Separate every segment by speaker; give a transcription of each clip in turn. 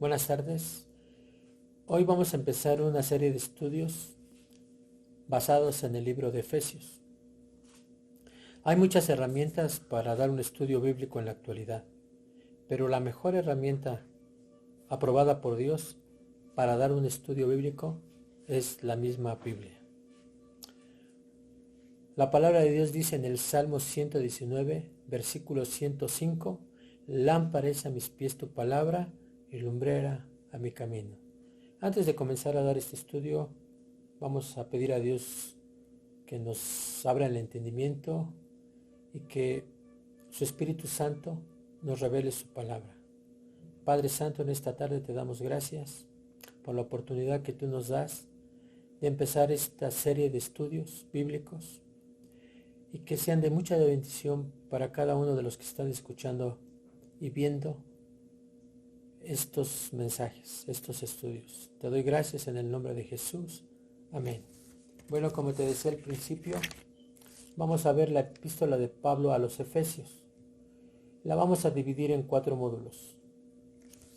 Speaker 1: Buenas tardes. Hoy vamos a empezar una serie de estudios basados en el libro de Efesios. Hay muchas herramientas para dar un estudio bíblico en la actualidad, pero la mejor herramienta aprobada por Dios para dar un estudio bíblico es la misma Biblia. La palabra de Dios dice en el Salmo 119, versículo 105, lámpara es a mis pies tu palabra y lumbrera a mi camino. Antes de comenzar a dar este estudio, vamos a pedir a Dios que nos abra el entendimiento y que su Espíritu Santo nos revele su palabra. Padre Santo, en esta tarde te damos gracias por la oportunidad que tú nos das de empezar esta serie de estudios bíblicos y que sean de mucha bendición para cada uno de los que están escuchando y viendo estos mensajes, estos estudios. Te doy gracias en el nombre de Jesús. Amén. Bueno, como te decía al principio, vamos a ver la epístola de Pablo a los Efesios. La vamos a dividir en 4 módulos,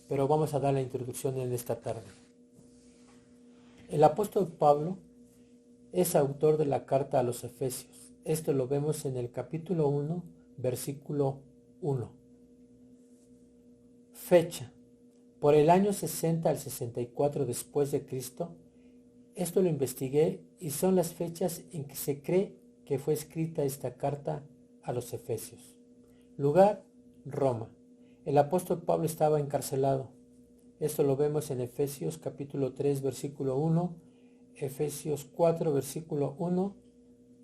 Speaker 1: pero vamos a dar la introducción en esta tarde. El apóstol Pablo es autor de la carta a los Efesios. Esto lo vemos en el capítulo 1, versículo 1. Fecha: por el año 60 al 64 después de Cristo. Esto lo investigué y son las fechas en que se cree que fue escrita esta carta a los Efesios. Lugar: Roma. El apóstol Pablo estaba encarcelado. Esto lo vemos en Efesios capítulo 3, versículo 1, Efesios 4, versículo 1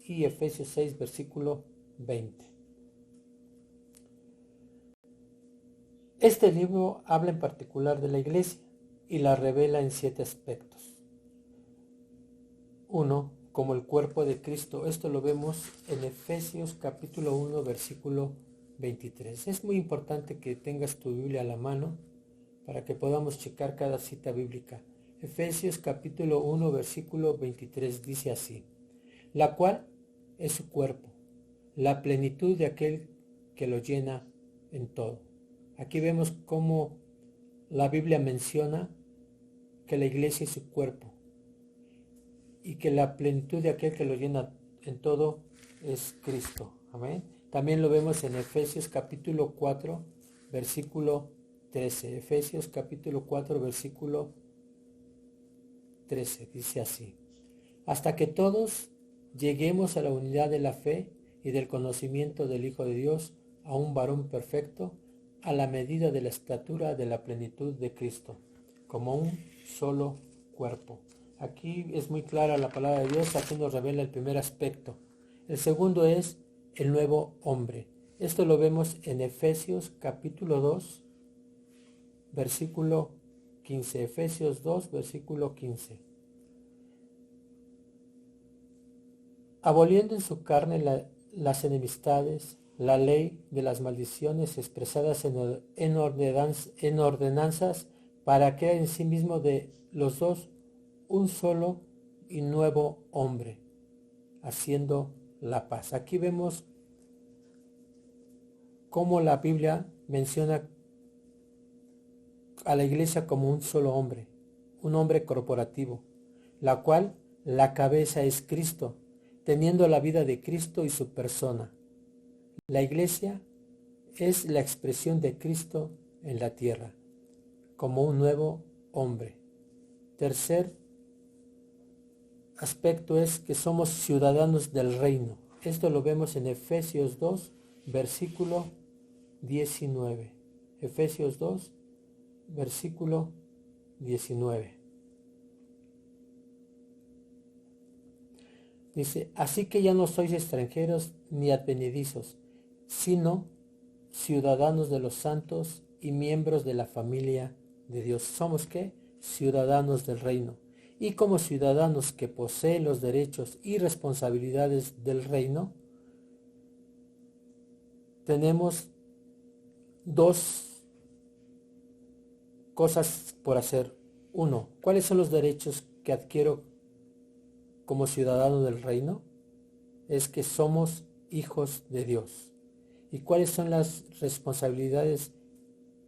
Speaker 1: y Efesios 6, versículo 20. Este libro habla en particular de la iglesia y la revela en 7 aspectos. 1. Como el cuerpo de Cristo. Esto lo vemos en Efesios capítulo 1, versículo 23. Es muy importante que tengas tu Biblia a la mano para que podamos checar cada cita bíblica. Efesios capítulo 1, versículo 23 dice así: la cual es su cuerpo, la plenitud de aquel que lo llena en todo. Aquí vemos cómo la Biblia menciona que la iglesia es su cuerpo y que la plenitud de aquel que lo llena en todo es Cristo. Amén. También lo vemos en Efesios capítulo 4, versículo 13. Efesios capítulo 4, versículo 13. Dice así: hasta que todos lleguemos a la unidad de la fe y del conocimiento del Hijo de Dios, a un varón perfecto, a la medida de la estatura de la plenitud de Cristo, como un solo cuerpo. Aquí es muy clara la palabra de Dios. Aquí nos revela el primer aspecto. El segundo es el nuevo hombre. Esto lo vemos en Efesios capítulo 2, versículo 15. Efesios 2, versículo 15. Aboliendo en su carne las enemistades, la ley de las maldiciones expresadas en ordenanzas, para crear en sí mismo de los dos un solo y nuevo hombre, haciendo la paz. Aquí vemos cómo la Biblia menciona a la iglesia como un solo hombre, un hombre corporativo, la cual la cabeza es Cristo, teniendo la vida de Cristo y su persona. La iglesia es la expresión de Cristo en la tierra, como un nuevo hombre. Tercer aspecto es que somos ciudadanos del reino. Esto lo vemos en Efesios 2, versículo 19. Efesios 2, versículo 19. Dice: así que ya no sois extranjeros ni advenedizos, sino ciudadanos de los santos y miembros de la familia de Dios. ¿Somos qué? Ciudadanos del reino. Y como ciudadanos que poseen los derechos y responsabilidades del reino, tenemos 2 cosas por hacer. 1. ¿Cuáles son los derechos que adquiero como ciudadano del reino? Es que somos hijos de Dios. ¿Y cuáles son las responsabilidades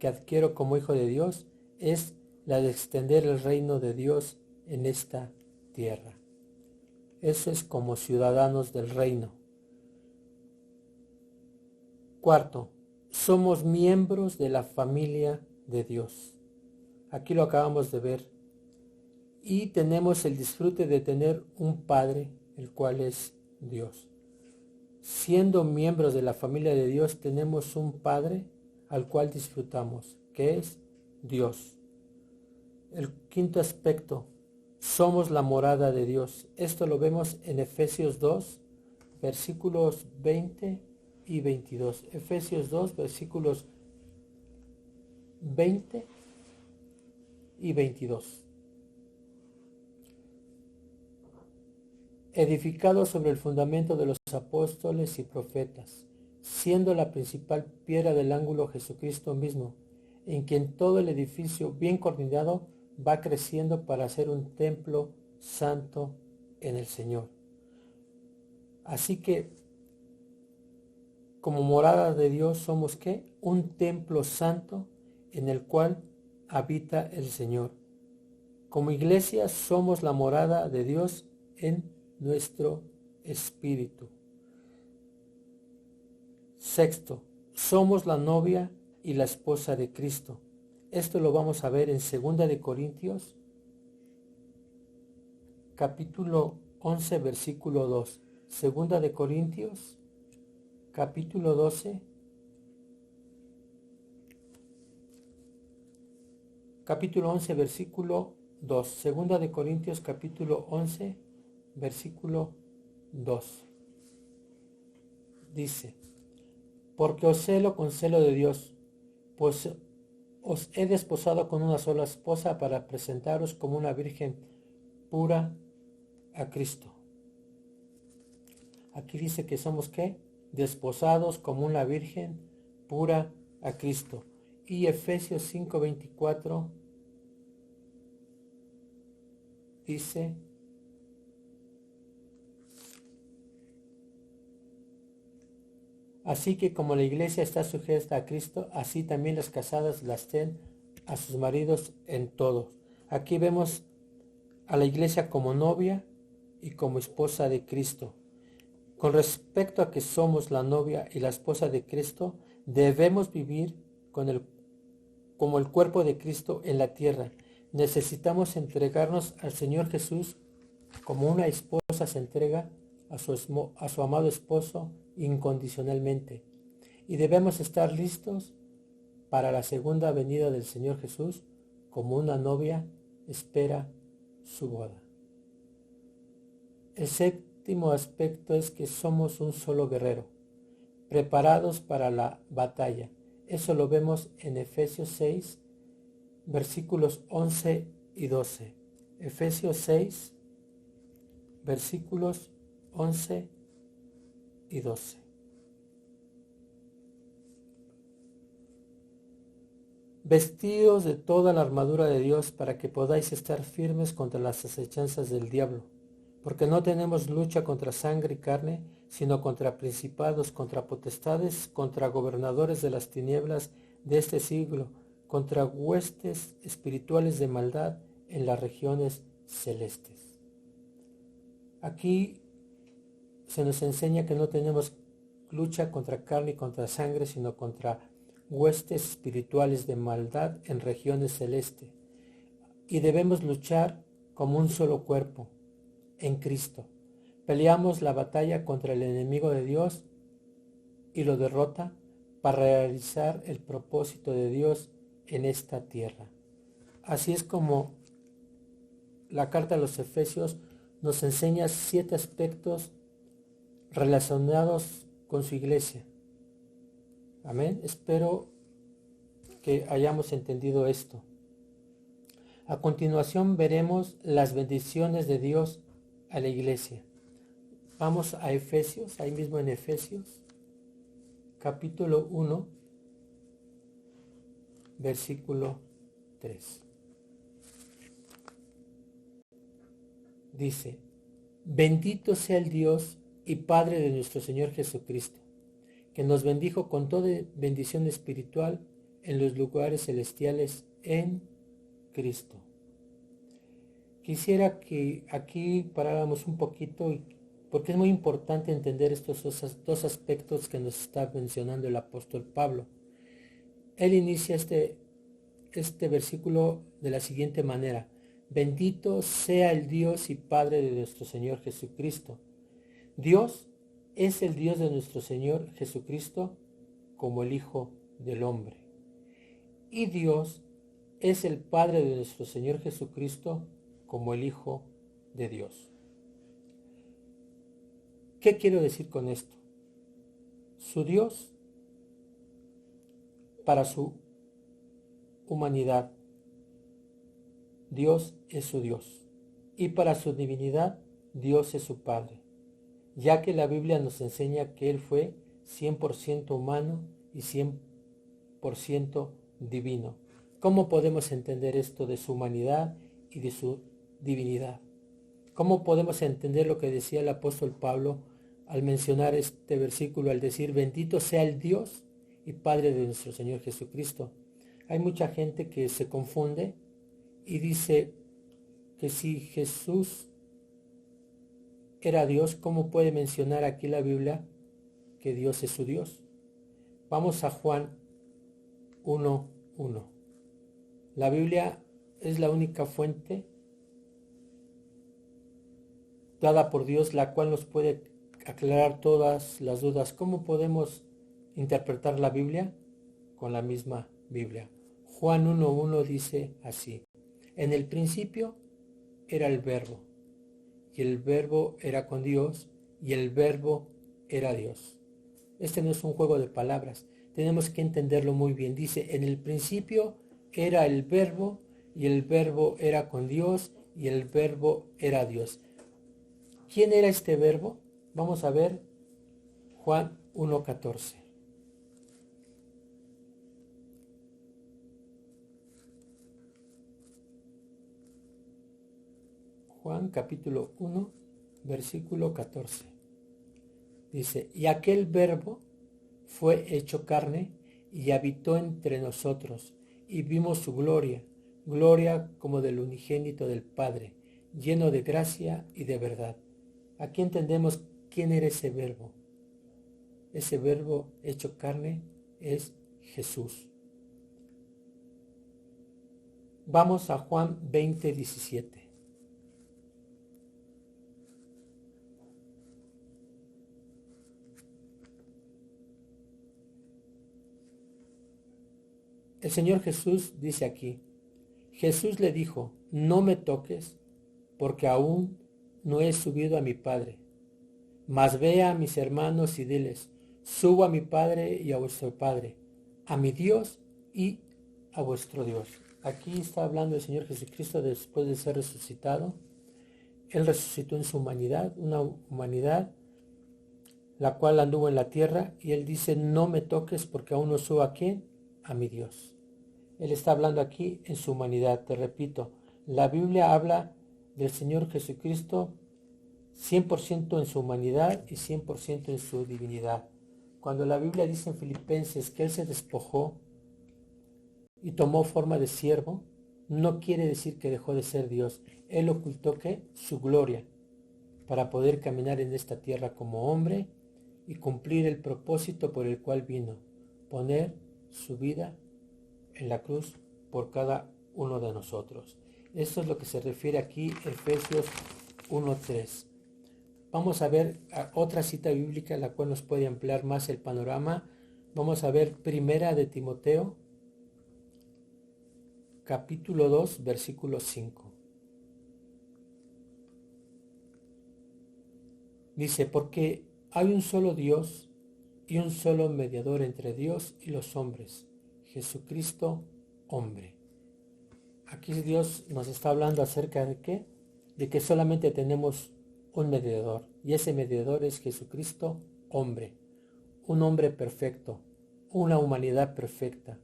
Speaker 1: que adquiero como hijo de Dios? Es la de extender el reino de Dios en esta tierra. Eso es como ciudadanos del reino. Cuarto, somos miembros de la familia de Dios. Aquí lo acabamos de ver. Y tenemos el disfrute de tener un Padre, el cual es Dios. Siendo miembros de la familia de Dios, tenemos un Padre al cual disfrutamos, que es Dios. El quinto aspecto, somos la morada de Dios. Esto lo vemos en Efesios 2, versículos 20 y 22. Efesios 2, versículos 20 y 22. Edificado sobre el fundamento de los apóstoles y profetas, siendo la principal piedra del ángulo Jesucristo mismo, en quien todo el edificio bien coordinado va creciendo para ser un templo santo en el Señor. Así que, como morada de Dios, somos ¿qué? Un templo santo en el cual habita el Señor. Como iglesia somos la morada de Dios en nuestro espíritu. Sexto, somos la novia y la esposa de Cristo. Esto lo vamos a ver en 2 de Corintios, capítulo 11, versículo 2. 2 de Corintios, capítulo 12, capítulo 11, versículo 2. 2 de Corintios, capítulo 11, versículo 2. Dice, porque os celo con celo de Dios, pues os he desposado con una sola esposa para presentaros como una virgen pura a Cristo. Aquí dice que somos ¿qué? Desposados como una virgen pura a Cristo. Y Efesios 5:24 dice, así que como la iglesia está sujeta a Cristo, así también las casadas las estén a sus maridos en todo. Aquí vemos a la iglesia como novia y como esposa de Cristo. Con respecto a que somos la novia y la esposa de Cristo, debemos vivir como el cuerpo de Cristo en la tierra. Necesitamos entregarnos al Señor Jesús como una esposa se entrega a su amado esposo incondicionalmente. Y debemos estar listos para la segunda venida del Señor Jesús como una novia espera su boda. El séptimo aspecto es que somos un solo guerrero, preparados para la batalla. Eso lo vemos en Efesios 6, versículos 11 y 12. Efesios 6, versículos 11 y 12. Vestidos de toda la armadura de Dios para que podáis estar firmes contra las acechanzas del diablo, porque no tenemos lucha contra sangre y carne, sino contra principados, contra potestades, contra gobernadores de las tinieblas de este siglo, contra huestes espirituales de maldad en las regiones celestes. Aquí se nos enseña que no tenemos lucha contra carne y contra sangre, sino contra huestes espirituales de maldad en regiones celestes. Y debemos luchar como un solo cuerpo, en Cristo. Peleamos la batalla contra el enemigo de Dios y lo derrota para realizar el propósito de Dios en esta tierra. Así es como la carta a los Efesios nos enseña 7 aspectos relacionados con su iglesia. Amén. Espero que hayamos entendido esto. A continuación veremos las bendiciones de Dios a la iglesia. Vamos a Efesios, ahí mismo en Efesios, capítulo 1, versículo 3. Dice, bendito sea el Dios y Padre de nuestro Señor Jesucristo, que nos bendijo con toda bendición espiritual en los lugares celestiales en Cristo. Quisiera que aquí paráramos un poquito, porque es muy importante entender estos dos aspectos que nos está mencionando el apóstol Pablo. Él inicia este versículo de la siguiente manera: bendito sea el Dios y Padre de nuestro Señor Jesucristo. Dios es el Dios de nuestro Señor Jesucristo como el Hijo del Hombre. Y Dios es el Padre de nuestro Señor Jesucristo como el Hijo de Dios. ¿Qué quiero decir con esto? Su Dios, para su humanidad, Dios es su Dios. Y para su divinidad, Dios es su Padre, ya que la Biblia nos enseña que Él fue 100% humano y 100% divino. ¿Cómo podemos entender esto de su humanidad y de su divinidad? ¿Cómo podemos entender lo que decía el apóstol Pablo al mencionar este versículo, al decir bendito sea el Dios y Padre de nuestro Señor Jesucristo? Hay mucha gente que se confunde y dice que si Jesús era Dios, ¿cómo puede mencionar aquí la Biblia que Dios es su Dios? Vamos a Juan 1:1. La Biblia es la única fuente dada por Dios, la cual nos puede aclarar todas las dudas. ¿Cómo podemos interpretar la Biblia? Con la misma Biblia. Juan 1:1 dice así: en el principio era el Verbo, y el Verbo era con Dios, y el Verbo era Dios. Este no es un juego de palabras, tenemos que entenderlo muy bien. Dice, en el principio era el Verbo, y el Verbo era con Dios, y el Verbo era Dios. ¿Quién era este Verbo? Vamos a ver Juan 1:14. Juan capítulo 1, versículo 14. Dice, y aquel Verbo fue hecho carne y habitó entre nosotros, y vimos su gloria, gloria como del unigénito del Padre, lleno de gracia y de verdad. Aquí entendemos quién era ese Verbo. Ese Verbo hecho carne es Jesús. Vamos a Juan 20:17. El Señor Jesús dice aquí, Jesús le dijo, no me toques, porque aún no he subido a mi Padre. Mas ve a mis hermanos y diles, subo a mi Padre y a vuestro Padre, a mi Dios y a vuestro Dios. Aquí está hablando el Señor Jesucristo después de ser resucitado. Él resucitó en su humanidad, una humanidad la cual anduvo en la tierra, y Él dice, no me toques porque aún no subo a quién, a mi Dios. Él está hablando aquí en su humanidad. Te repito, la Biblia habla del Señor Jesucristo 100% en su humanidad y 100% en su divinidad. Cuando la Biblia dice en Filipenses que Él se despojó y tomó forma de siervo, no quiere decir que dejó de ser Dios. Él ocultó ¿qué? Su gloria para poder caminar en esta tierra como hombre y cumplir el propósito por el cual vino, poner su vida en la cruz por cada uno de nosotros. Esto es lo que se refiere aquí Efesios 1:3. Vamos a ver otra cita bíblica en la cual nos puede ampliar más el panorama. Vamos a ver Primera de Timoteo, capítulo 2, versículo 5. Dice, porque hay un solo Dios y un solo mediador entre Dios y los hombres, Jesucristo, hombre. Aquí Dios nos está hablando acerca de qué? De que solamente tenemos un mediador, y ese mediador es Jesucristo, hombre. Un hombre perfecto, una humanidad perfecta.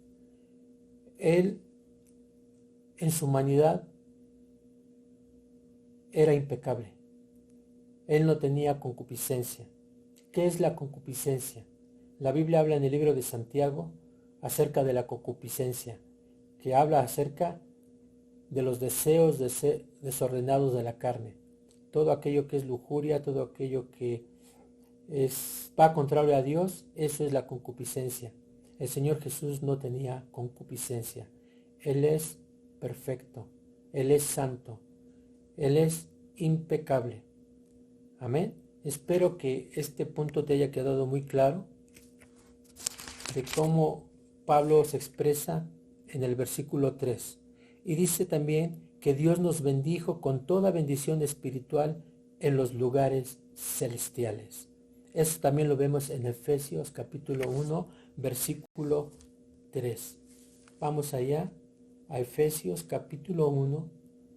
Speaker 1: Él, en su humanidad, era impecable. Él no tenía concupiscencia. ¿Qué es la concupiscencia? La Biblia habla en el libro de Santiago acerca de la concupiscencia, que habla acerca de los deseos desordenados de la carne. Todo aquello que es lujuria, todo aquello que va contrario a Dios, eso es la concupiscencia. El Señor Jesús no tenía concupiscencia. Él es perfecto, Él es santo, Él es impecable. Amén. Espero que este punto te haya quedado muy claro de cómo Pablo se expresa en el versículo 3. Y dice también que Dios nos bendijo con toda bendición espiritual en los lugares celestiales. Eso también lo vemos en Efesios capítulo 1, versículo 3. Vamos allá a Efesios capítulo 1,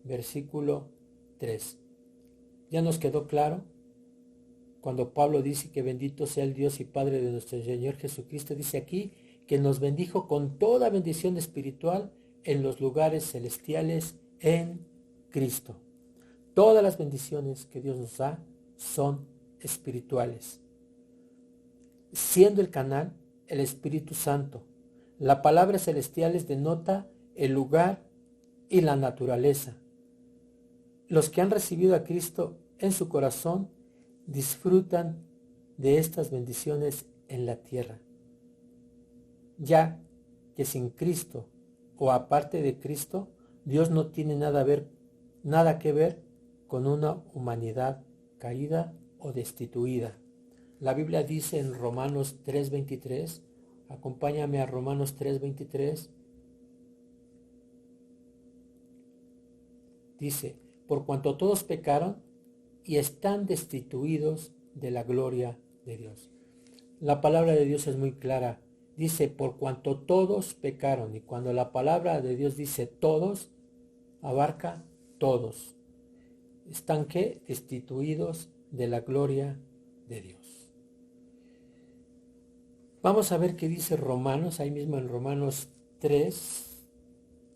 Speaker 1: versículo 3. ¿Ya nos quedó claro? Cuando Pablo dice que bendito sea el Dios y Padre de nuestro Señor Jesucristo, dice aquí que nos bendijo con toda bendición espiritual en los lugares celestiales en Cristo. Todas las bendiciones que Dios nos da son espirituales. Siendo el canal el Espíritu Santo. La palabra celestiales denota el lugar y la naturaleza. Los que han recibido a Cristo en su corazón disfrutan de estas bendiciones en la tierra, ya que sin Cristo o aparte de Cristo, Dios no tiene nada que ver con una humanidad caída o destituida. La Biblia dice en Romanos 3:23, acompáñame a Romanos 3:23, dice, por cuanto todos pecaron y están destituidos de la gloria de Dios. La palabra de Dios es muy clara. Dice, por cuanto todos pecaron. Y cuando la palabra de Dios dice todos, abarca todos. Están ¿qué? Destituidos de la gloria de Dios. Vamos a ver qué dice Romanos, ahí mismo en Romanos 3,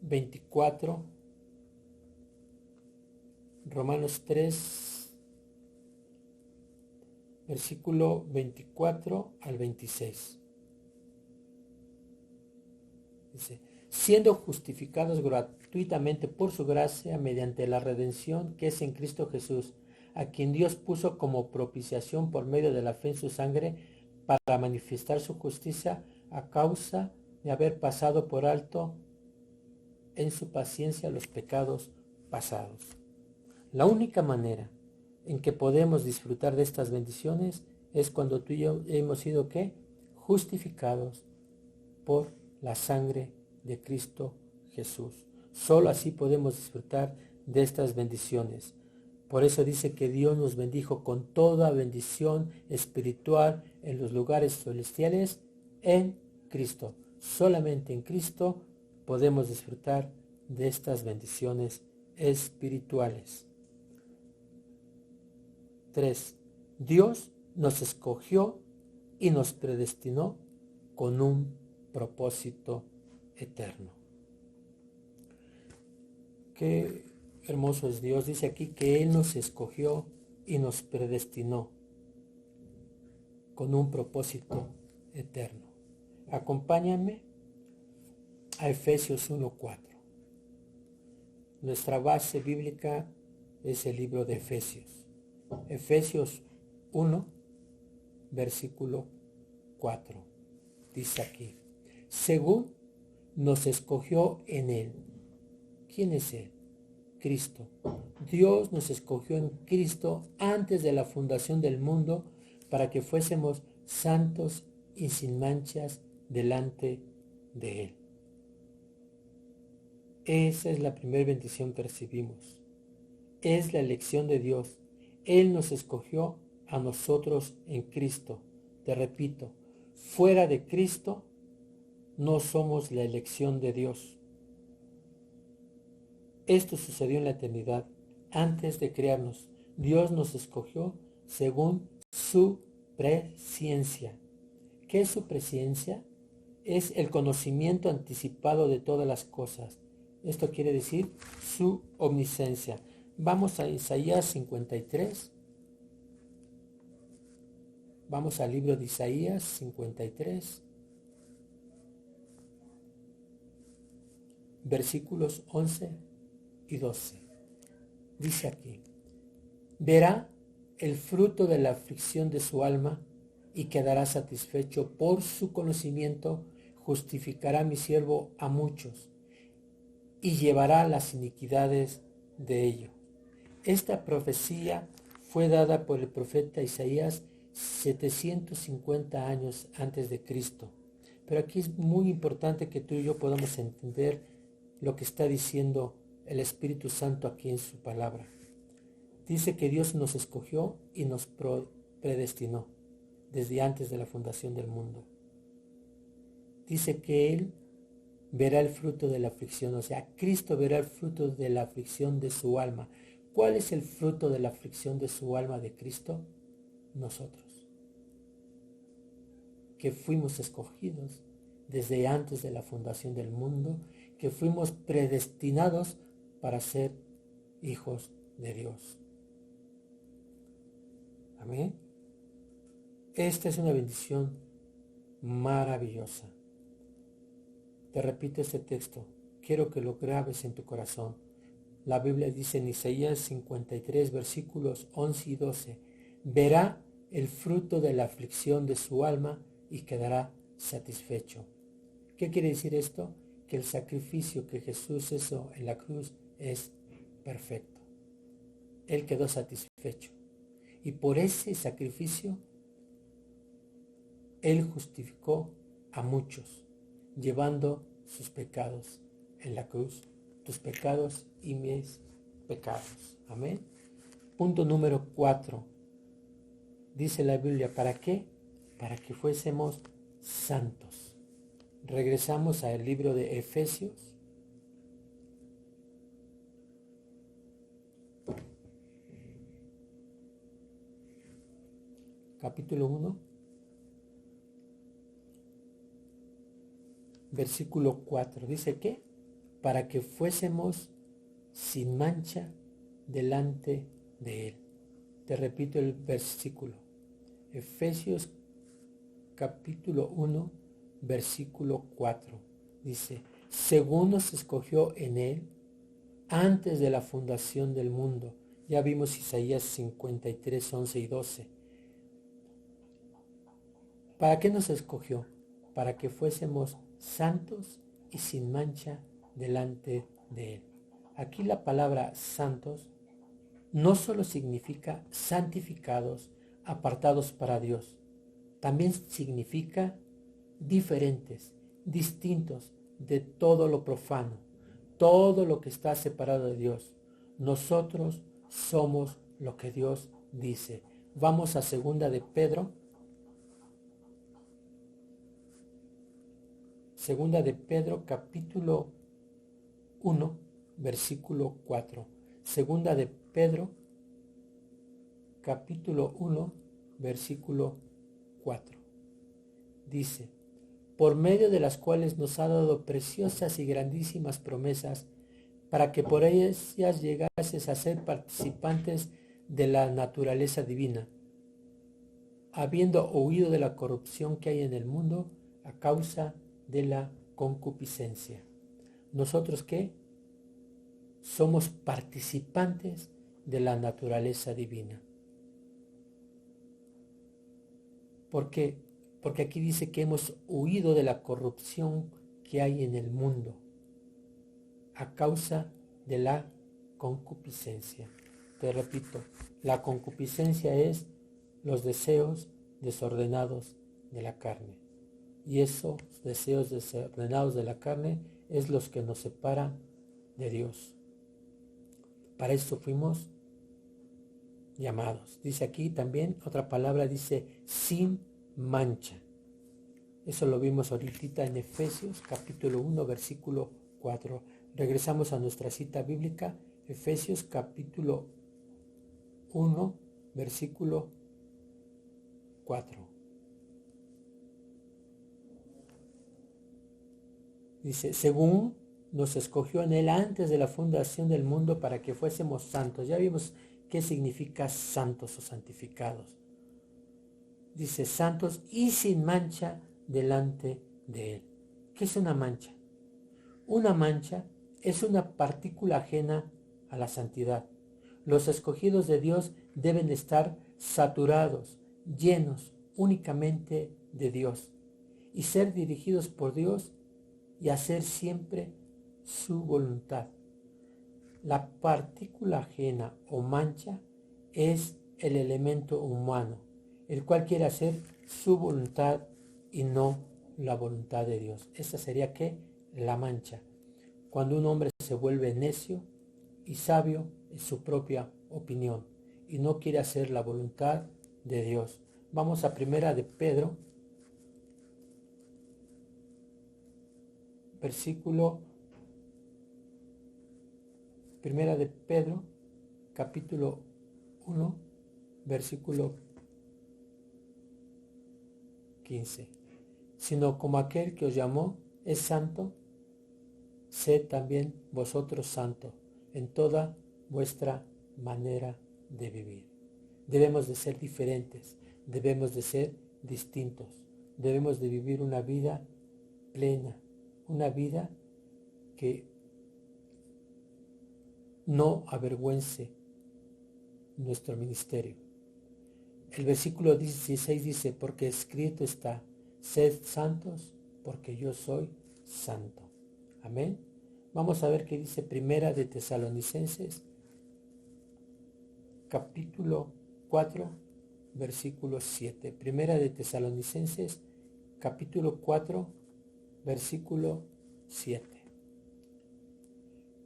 Speaker 1: 24. Romanos 3, versículo 24 al 26. Dice, siendo justificados gratuitamente por su gracia mediante la redención que es en Cristo Jesús, a quien Dios puso como propiciación por medio de la fe en su sangre para manifestar su justicia a causa de haber pasado por alto en su paciencia los pecados pasados. La única manera en que podemos disfrutar de estas bendiciones es cuando tú y yo hemos sido ¿qué? Justificados por la sangre de Cristo Jesús. Solo así podemos disfrutar de estas bendiciones. Por eso dice que Dios nos bendijo con toda bendición espiritual en los lugares celestiales en Cristo. Solamente en Cristo podemos disfrutar de estas bendiciones espirituales. 3. Dios nos escogió y nos predestinó con un propósito eterno. Qué hermoso es Dios. Dice aquí que Él nos escogió y nos predestinó con un propósito eterno. Acompáñame a Efesios 1:4. Nuestra base bíblica es el libro de Efesios. Efesios 1, versículo 4. Dice aquí, según nos escogió en Él. ¿Quién es Él? Cristo. Dios nos escogió en Cristo antes de la fundación del mundo para que fuésemos santos y sin manchas delante de Él. Esa es la primera bendición que recibimos. Es la elección de Dios. Él nos escogió a nosotros en Cristo. Te repito, fuera de Cristo no somos la elección de Dios. Esto sucedió en la eternidad. Antes de crearnos, Dios nos escogió según su presciencia. ¿Qué es su presciencia? Es el conocimiento anticipado de todas las cosas. Esto quiere decir su omnisciencia. Vamos a Isaías 53. Vamos al libro de Isaías 53. Versículos 11 y 12. Dice aquí: verá el fruto de la aflicción de su alma y quedará satisfecho. Por su conocimiento justificará mi siervo a muchos y llevará las iniquidades de ellos. Esta profecía fue dada por el profeta Isaías 750 años antes de Cristo. Pero aquí es muy importante que tú y yo podamos entender lo que está diciendo el Espíritu Santo aquí en su palabra. Dice que Dios nos escogió y nos predestinó desde antes de la fundación del mundo. Dice que Él verá el fruto de la aflicción, o sea, Cristo verá el fruto de la aflicción de su alma. ¿Cuál es el fruto de la aflicción de su alma de Cristo? Nosotros, que fuimos escogidos desde antes de la fundación del mundo, que fuimos predestinados para ser hijos de Dios. Amén. Esta es una bendición maravillosa. Te repito este texto, quiero que lo grabes en tu corazón. La Biblia dice en Isaías 53, versículos 11 y 12, verá el fruto de la aflicción de su alma y quedará satisfecho. ¿Qué quiere decir esto? Que el sacrificio que Jesús hizo en la cruz es perfecto. Él quedó satisfecho. Y por ese sacrificio, Él justificó a muchos, llevando sus pecados en la cruz, tus pecados y mis pecados. Amén. Punto número 4. Dice la Biblia, ¿para qué? Para que fuésemos santos. Regresamos al libro de Efesios. Capítulo 1, versículo 4. Dice que para que fuésemos sin mancha delante de Él. Te repito el versículo. Efesios capítulo 1, versículo 4. Dice, según nos escogió en Él antes de la fundación del mundo. Ya vimos Isaías 53, 11 y 12. ¿Para qué nos escogió? Para que fuésemos santos y sin mancha delante de Él. Aquí la palabra santos no solo significa santificados, apartados para Dios, también significa diferentes, distintos de todo lo profano, todo lo que está separado de Dios. Nosotros somos lo que Dios dice. Vamos a 2 de Pedro. 2 de Pedro capítulo 1, versículo 4. 2 de Pedro capítulo 1, versículo 4. Dice, por medio de las cuales nos ha dado preciosas y grandísimas promesas, para que por ellas llegases a ser participantes de la naturaleza divina, habiendo huido de la corrupción que hay en el mundo a causa de la concupiscencia. ¿Nosotros qué? Somos participantes de la naturaleza divina. ¿Por qué? Porque aquí dice que hemos huido de la corrupción que hay en el mundo a causa de la concupiscencia. Te repito, la concupiscencia es los deseos desordenados de la carne. Y esos deseos desordenados de la carne es los que nos separan de Dios. Para eso fuimos llamados. Dice aquí también, otra palabra dice sin mancha. Eso lo vimos ahorita en Efesios capítulo 1, versículo 4. Regresamos a nuestra cita bíblica, Efesios capítulo 1, versículo 4. Dice, según nos escogió en Él antes de la fundación del mundo para que fuésemos santos. Ya vimos qué significa santos o santificados. Dice, santos y sin mancha delante de Él. ¿Qué es una mancha? Una mancha es una partícula ajena a la santidad. Los escogidos de Dios deben estar saturados, llenos únicamente de Dios y ser dirigidos por Dios y hacer siempre su voluntad. La partícula ajena o mancha es el elemento humano, el cual quiere hacer su voluntad y no la voluntad de Dios. Esa sería ¿qué? La mancha. Cuando un hombre se vuelve necio y sabio en su propia opinión y no quiere hacer la voluntad de Dios. Vamos a Primera de Pedro, Primera de Pedro, capítulo 1, versículo 15. Sino como aquel que os llamó es santo, sed también vosotros santos en toda vuestra manera de vivir. Debemos de ser diferentes, debemos de ser distintos, debemos de vivir una vida plena, una vida que no avergüence nuestro ministerio. El versículo 16 dice, porque escrito está, sed santos porque yo soy santo. Amén. Vamos a ver qué dice Primera de Tesalonicenses, capítulo 4, versículo 7. Primera de Tesalonicenses, capítulo 4, versículo 7.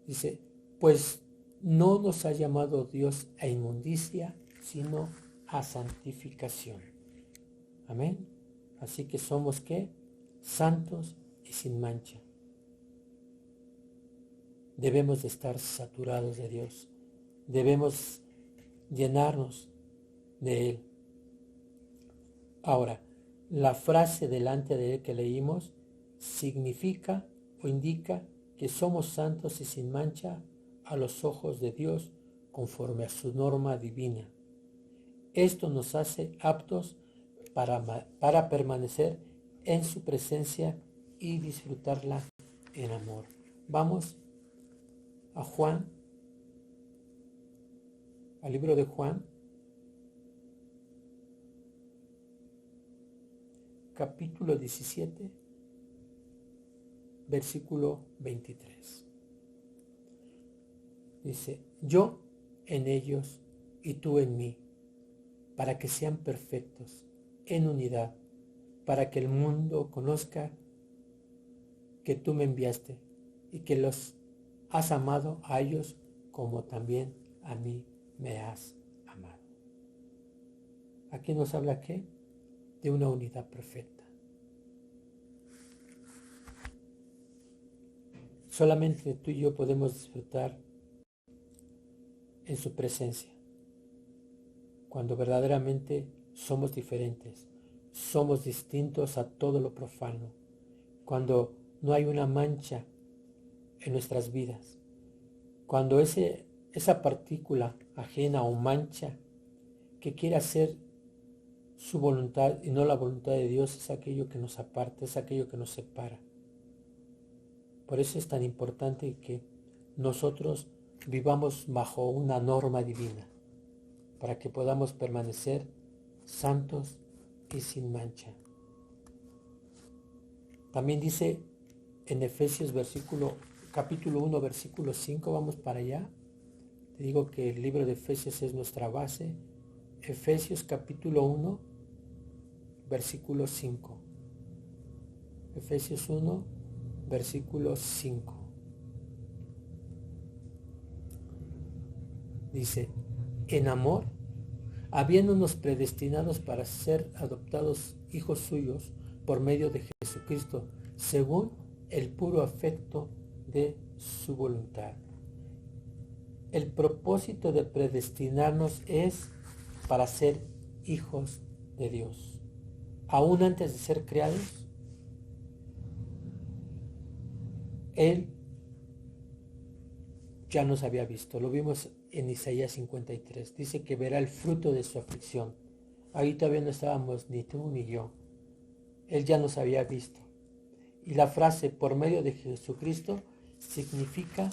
Speaker 1: Dice, pues no nos ha llamado Dios a inmundicia, sino a santificación. Amén. Así que somos ¿qué? Santos y sin mancha. Debemos de estar saturados de Dios. Debemos llenarnos de Él. Ahora, la frase delante de Él que leímos significa o indica que somos santos y sin mancha a los ojos de Dios conforme a su norma divina. Esto nos hace aptos para permanecer en su presencia y disfrutarla en amor. Vamos a Juan, al libro de Juan, capítulo 17, versículo 23. Dice, yo en ellos y tú en mí, para que sean perfectos en unidad, para que el mundo conozca que tú me enviaste y que los has amado a ellos como también a mí me has amado. Aquí nos habla ¿qué? De una unidad perfecta. Solamente tú y yo podemos disfrutar en su presencia, cuando verdaderamente somos diferentes, somos distintos a todo lo profano, cuando no hay una mancha en nuestras vidas, cuando esa partícula ajena o mancha que quiere hacer su voluntad y no la voluntad de Dios es aquello que nos aparta, es aquello que nos separa. Por eso es tan importante que nosotros vivamos bajo una norma divina, para que podamos permanecer santos y sin mancha. También dice en Efesios capítulo 1, versículo 5, vamos para allá. Te digo que el libro de Efesios es nuestra base. Efesios capítulo 1, versículo 5. Efesios 1, versículo 5. Dice, en amor, habiéndonos predestinados para ser adoptados hijos suyos por medio de Jesucristo, según el puro afecto de su voluntad. El propósito de predestinarnos es para ser hijos de Dios. Aún antes de ser creados, Él ya nos había visto. Lo vimos en Isaías 53. Dice que verá el fruto de su aflicción. Ahí todavía no estábamos ni tú ni yo. Él ya nos había visto. Y la frase por medio de Jesucristo significa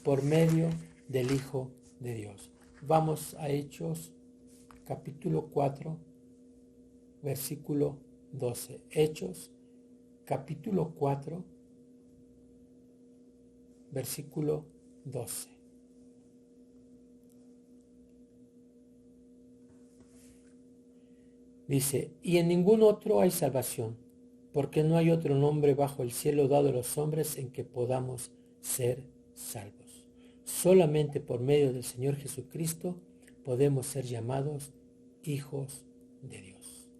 Speaker 1: por medio del Hijo de Dios. Vamos a Hechos capítulo 4, versículo 12. Hechos capítulo 4, versículo 12. Dice, y en ningún otro hay salvación, porque no hay otro nombre bajo el cielo dado a los hombres en que podamos ser salvos. Solamente por medio del Señor Jesucristo podemos ser llamados hijos de Dios.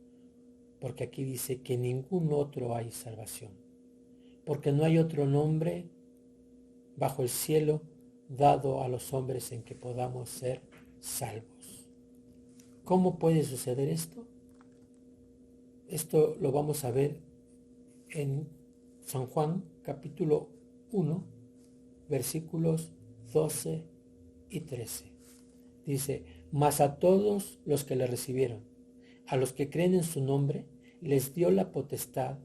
Speaker 1: Porque aquí dice que en ningún otro hay salvación, porque no hay otro nombre bajo el cielo dado a los hombres en que podamos ser salvos. ¿Cómo puede suceder esto? Esto lo vamos a ver en San Juan capítulo 1, versículos 12 y 13. Dice, mas a todos los que le recibieron, a los que creen en su nombre, les dio la potestad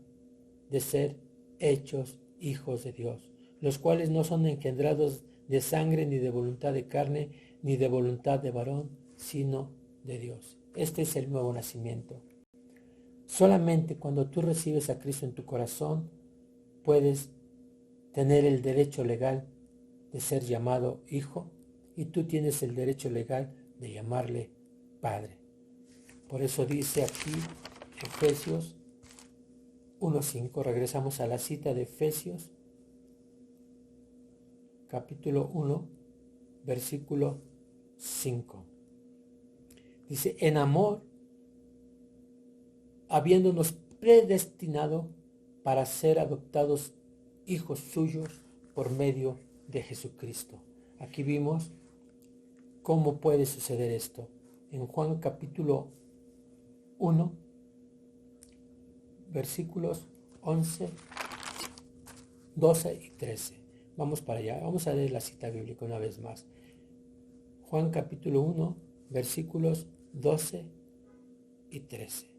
Speaker 1: de ser hechos hijos de Dios, los cuales no son engendrados de sangre, ni de voluntad de carne, ni de voluntad de varón, sino de Dios. Este es el nuevo nacimiento. Solamente cuando tú recibes a Cristo en tu corazón, puedes tener el derecho legal de ser llamado hijo, y tú tienes el derecho legal de llamarle padre. Por eso dice aquí Efesios 1:5, regresamos a la cita de Efesios capítulo 1, versículo 5. Dice, en amor, habiéndonos predestinado para ser adoptados hijos suyos por medio de Jesucristo. Aquí vimos cómo puede suceder esto. En Juan capítulo 1, versículos 11, 12 y 13. Vamos para allá, vamos a leer la cita bíblica una vez más. Juan capítulo 1, versículos 12 y 13.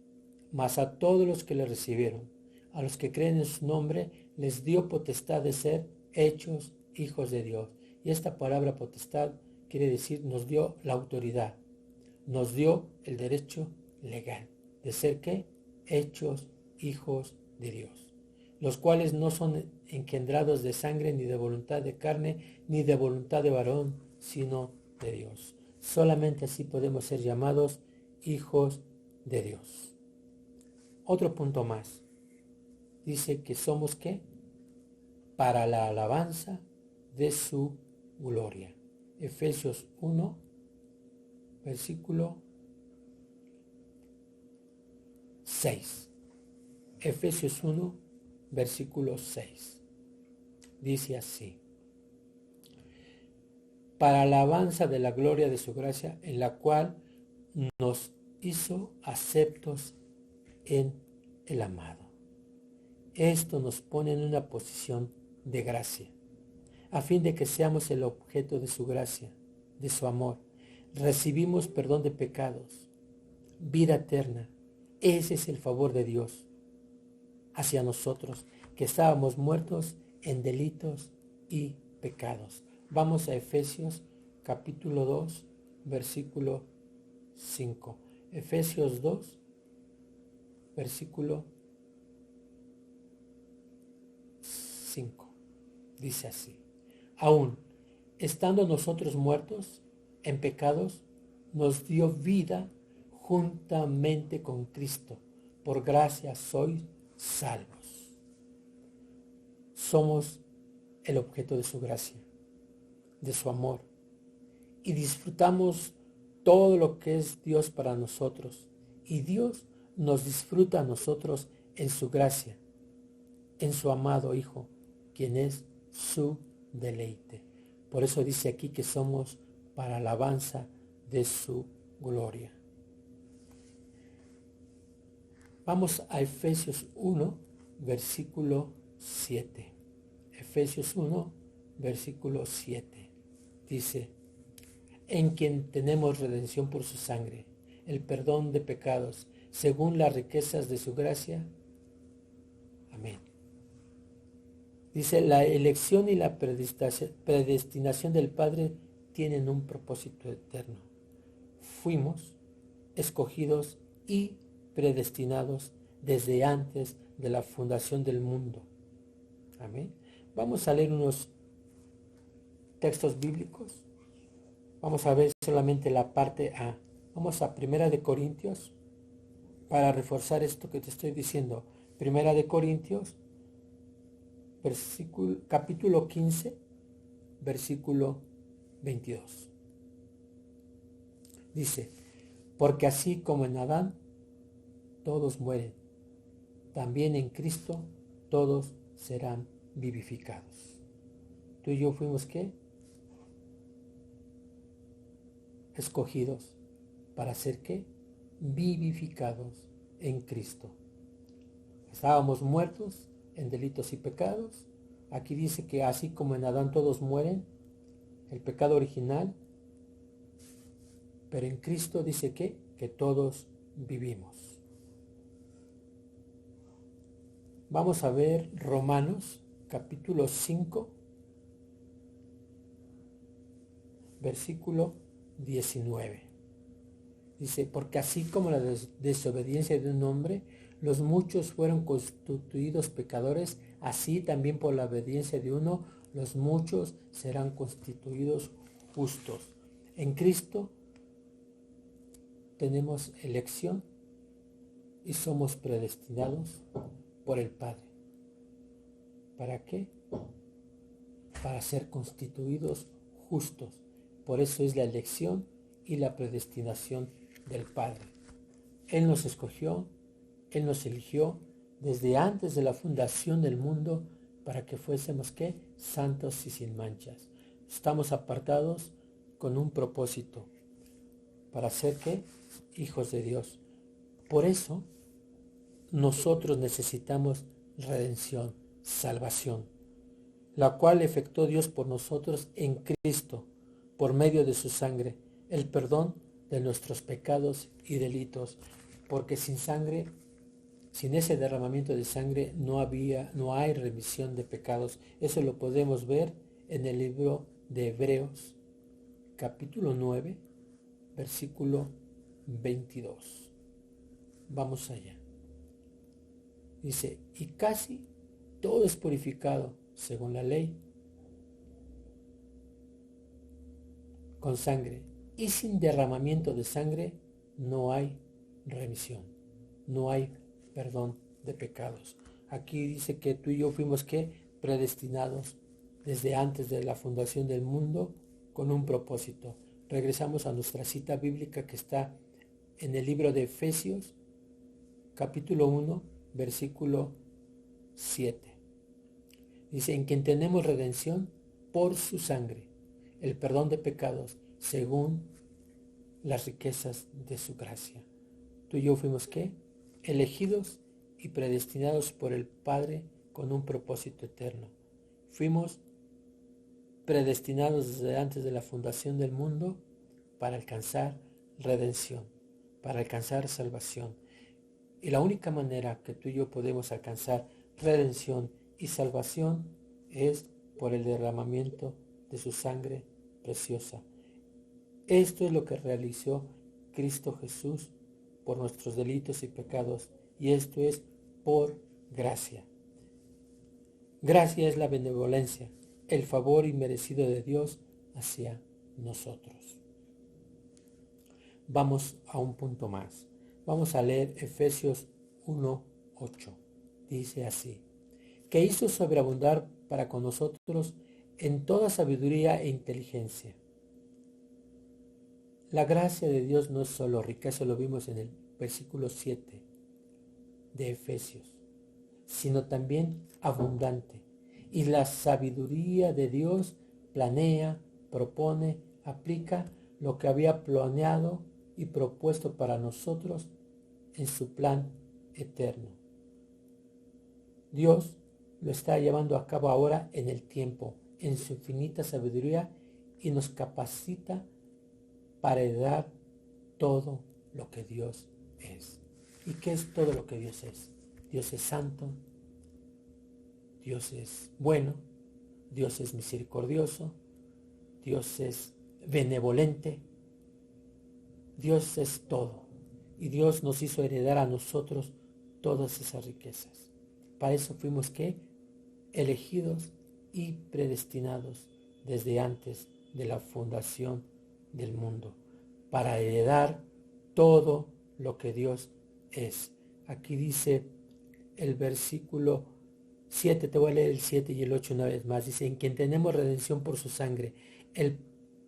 Speaker 1: Mas a todos los que le recibieron, a los que creen en su nombre, les dio potestad de ser hechos hijos de Dios. Y esta palabra potestad quiere decir, nos dio la autoridad, nos dio el derecho legal de ser ¿qué? Hechos hijos de Dios, los cuales no son engendrados de sangre, ni de voluntad de carne, ni de voluntad de varón, sino de Dios. Solamente así podemos ser llamados hijos de Dios. Otro punto más. Dice que somos ¿qué? Para la alabanza de su gloria. Efesios 1, versículo 6. Efesios 1, versículo 6. Dice así. Para alabanza de la gloria de su gracia, en la cual nos hizo aceptos en el amado. Esto nos pone en una posición de gracia, a fin de que seamos el objeto de su gracia, de su amor. Recibimos perdón de pecados, vida eterna. Ese es el favor de Dios hacia nosotros, que estábamos muertos en delitos y pecados. Vamos a Efesios capítulo 2, versículo 5. Efesios 2, versículo 5. Dice así. Aún estando nosotros muertos en pecados, nos dio vida juntamente con Cristo. Por gracia sois salvos. Somos el objeto de su gracia, de su amor, y disfrutamos todo lo que es Dios para nosotros, y Dios nos disfruta a nosotros en su gracia, en su amado Hijo, quien es su deleite. Por eso dice aquí que somos para alabanza de su gloria. Vamos a Efesios 1, versículo 7. Efesios 1, versículo 7. Dice, en quien tenemos redención por su sangre, el perdón de pecados, según las riquezas de su gracia. Amén. Dice, la elección y la predestinación del Padre tienen un propósito eterno. Fuimos escogidos y predestinados desde antes de la fundación del mundo. Amén. Vamos a leer unos textos bíblicos. Vamos a ver solamente la parte A. Vamos a Primera de Corintios para reforzar esto que te estoy diciendo. Primera de Corintios, capítulo 15, versículo 22. Dice, porque así como en Adán todos mueren, también en Cristo todos serán vivificados. Tú y yo fuimos ¿qué? Escogidos para ser ¿qué? Vivificados en Cristo. Estábamos muertos en delitos y pecados. Aquí dice que así como en Adán todos mueren, el pecado original, pero en Cristo dice que todos vivimos. Vamos a ver Romanos capítulo 5, versículo 19. Dice, porque así como la desobediencia de un hombre, los muchos fueron constituidos pecadores, así también por la obediencia de uno, los muchos serán constituidos justos. En Cristo tenemos elección y somos predestinados por el Padre. ¿Para qué? Para ser constituidos justos. Por eso es la elección y la predestinación del Padre. Él nos escogió, Él nos eligió desde antes de la fundación del mundo para que fuésemos ¿qué? Santos y sin manchas. Estamos apartados con un propósito, para ser ¿qué? Hijos de Dios. Por eso nosotros necesitamos redención, salvación, la cual efectuó Dios por nosotros en Cristo, por medio de su sangre, el perdón de nuestros pecados y delitos, porque sin sangre, sin ese derramamiento de sangre no hay remisión de pecados. Eso lo podemos ver en el libro de Hebreos, capítulo 9, versículo 22. Vamos allá. Dice, y casi todo es purificado según la ley con sangre, y sin derramamiento de sangre no hay remisión, no hay perdón de pecados. Aquí dice que tú y yo fuimos ¿qué? Predestinados desde antes de la fundación del mundo con un propósito. Regresamos a nuestra cita bíblica que está en el libro de Efesios, capítulo 1, versículo 7. Dice, en quien tenemos redención por su sangre, el perdón de pecados, según las riquezas de su gracia. Tú y yo fuimos ¿qué? Elegidos y predestinados por el Padre con un propósito eterno. Fuimos predestinados desde antes de la fundación del mundo para alcanzar redención, para alcanzar salvación. Y la única manera que tú y yo podemos alcanzar redención y salvación es por el derramamiento de su sangre preciosa. Esto es lo que realizó Cristo Jesús por nuestros delitos y pecados, y esto es por gracia. Gracia es la benevolencia, el favor inmerecido de Dios hacia nosotros. Vamos a un punto más. Vamos a leer Efesios 1:8. Dice así, que hizo sobreabundar para con nosotros en toda sabiduría e inteligencia. La gracia de Dios no es solo rica, eso lo vimos en el versículo 7 de Efesios, sino también abundante. Y la sabiduría de Dios planea, propone, aplica lo que había planeado y propuesto para nosotros en su plan eterno. Dios lo está llevando a cabo ahora en el tiempo, en su infinita sabiduría, y nos capacita para heredar todo lo que Dios es. ¿Y qué es todo lo que Dios es? Dios es santo, Dios es bueno, Dios es misericordioso, Dios es benevolente. Dios es todo y Dios nos hizo heredar a nosotros todas esas riquezas. Para eso fuimos ¿qué? Elegidos y predestinados desde antes de la fundación del mundo, para heredar todo lo que Dios es. Aquí dice el versículo 7, te voy a leer el 7 y el 8 una vez más. Dice, en quien tenemos redención por su sangre, el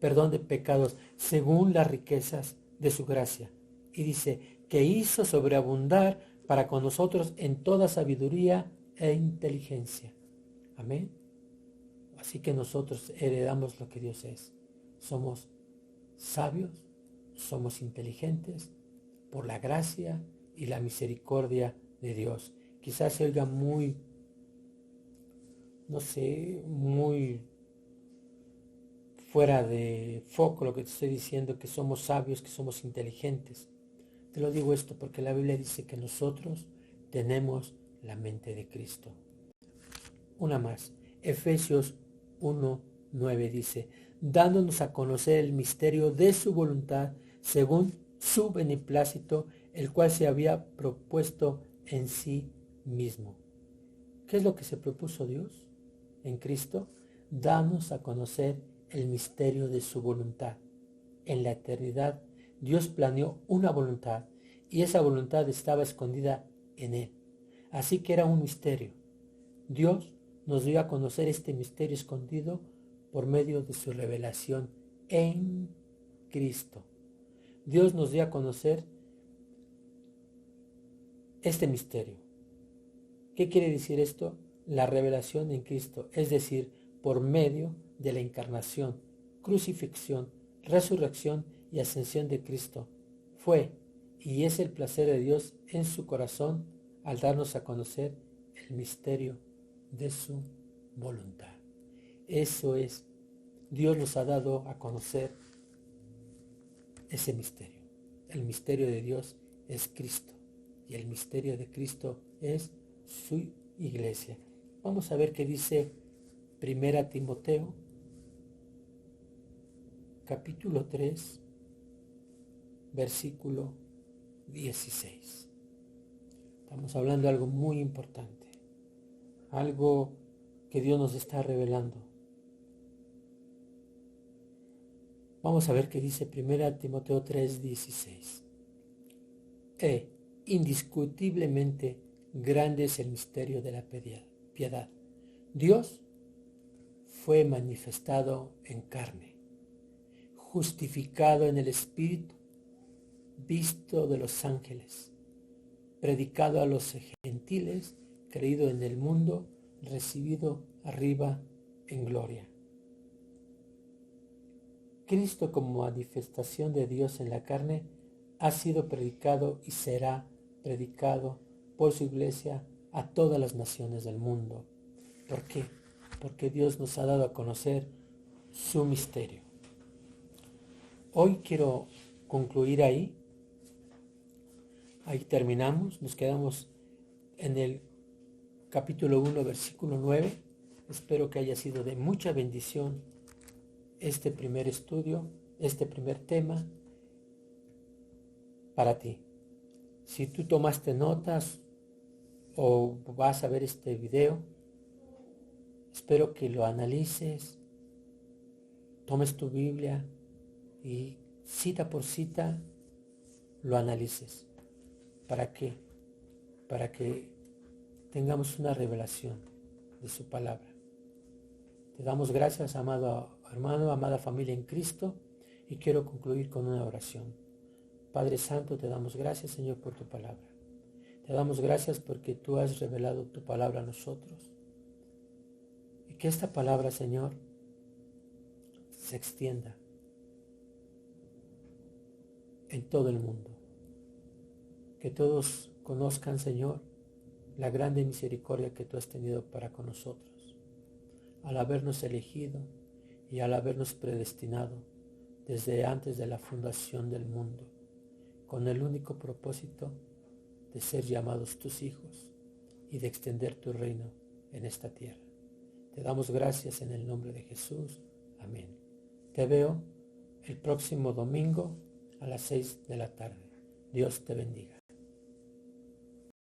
Speaker 1: perdón de pecados, según las riquezas de su gracia. Y dice, que hizo sobreabundar para con nosotros en toda sabiduría e inteligencia. Amén. Así que nosotros heredamos lo que Dios es. Somos sabios, somos inteligentes por la gracia y la misericordia de Dios. Quizás se oiga muy, muy fuera de foco lo que te estoy diciendo, que somos sabios, que somos inteligentes. Te lo digo esto porque la Biblia dice que nosotros tenemos la mente de Cristo. Una más, Efesios 1:9 dice, dándonos a conocer el misterio de su voluntad según su beneplácito, el cual se había propuesto en sí mismo. ¿Qué es lo que se propuso Dios en Cristo? Darnos a conocer el misterio de su voluntad. En la eternidad, Dios planeó una voluntad y esa voluntad estaba escondida en Él. Así que era un misterio. Dios nos dio a conocer este misterio escondido por medio de su revelación en Cristo. Dios nos dio a conocer este misterio. ¿Qué quiere decir esto? La revelación en Cristo, es decir, por medio de la encarnación, crucifixión, resurrección y ascensión de Cristo. Fue y es el placer de Dios en su corazón al darnos a conocer el misterio de su voluntad. Eso es, Dios nos ha dado a conocer ese misterio. El misterio de Dios es Cristo y el misterio de Cristo es su iglesia. Vamos a ver qué dice 1 Timoteo, capítulo 3, versículo 16. Estamos hablando de algo muy importante, algo que Dios nos está revelando. Vamos a ver qué dice 1 Timoteo 3, 16. Indiscutiblemente grande es el misterio de la piedad. Dios fue manifestado en carne, justificado en el Espíritu, visto de los ángeles, predicado a los gentiles, creído en el mundo, recibido arriba en gloria. Cristo como manifestación de Dios en la carne ha sido predicado y será predicado por su iglesia a todas las naciones del mundo. ¿Por qué? Porque Dios nos ha dado a conocer su misterio. Hoy quiero concluir ahí. Ahí terminamos. Nos quedamos en el capítulo 1, versículo 9. Espero que haya sido de mucha bendición este primer estudio, este primer tema para ti. Si tú tomaste notas o vas a ver este video, espero que lo analices, tomes tu Biblia y cita por cita lo analices. ¿Para qué? Para que tengamos una revelación de su palabra. Te damos gracias, amado hermano, amada familia en Cristo, y quiero concluir con una oración. Padre Santo, te damos gracias, Señor, por tu palabra. Te damos gracias porque tú has revelado tu palabra a nosotros. Y que esta palabra, Señor, se extienda en todo el mundo. Que todos conozcan, Señor, la grande misericordia que tú has tenido para con nosotros, al habernos elegido y al habernos predestinado desde antes de la fundación del mundo, con el único propósito de ser llamados tus hijos y de extender tu reino en esta tierra. Te damos gracias en el nombre de Jesús. Amén. Te veo el próximo domingo a las 6 de la tarde. Dios te bendiga.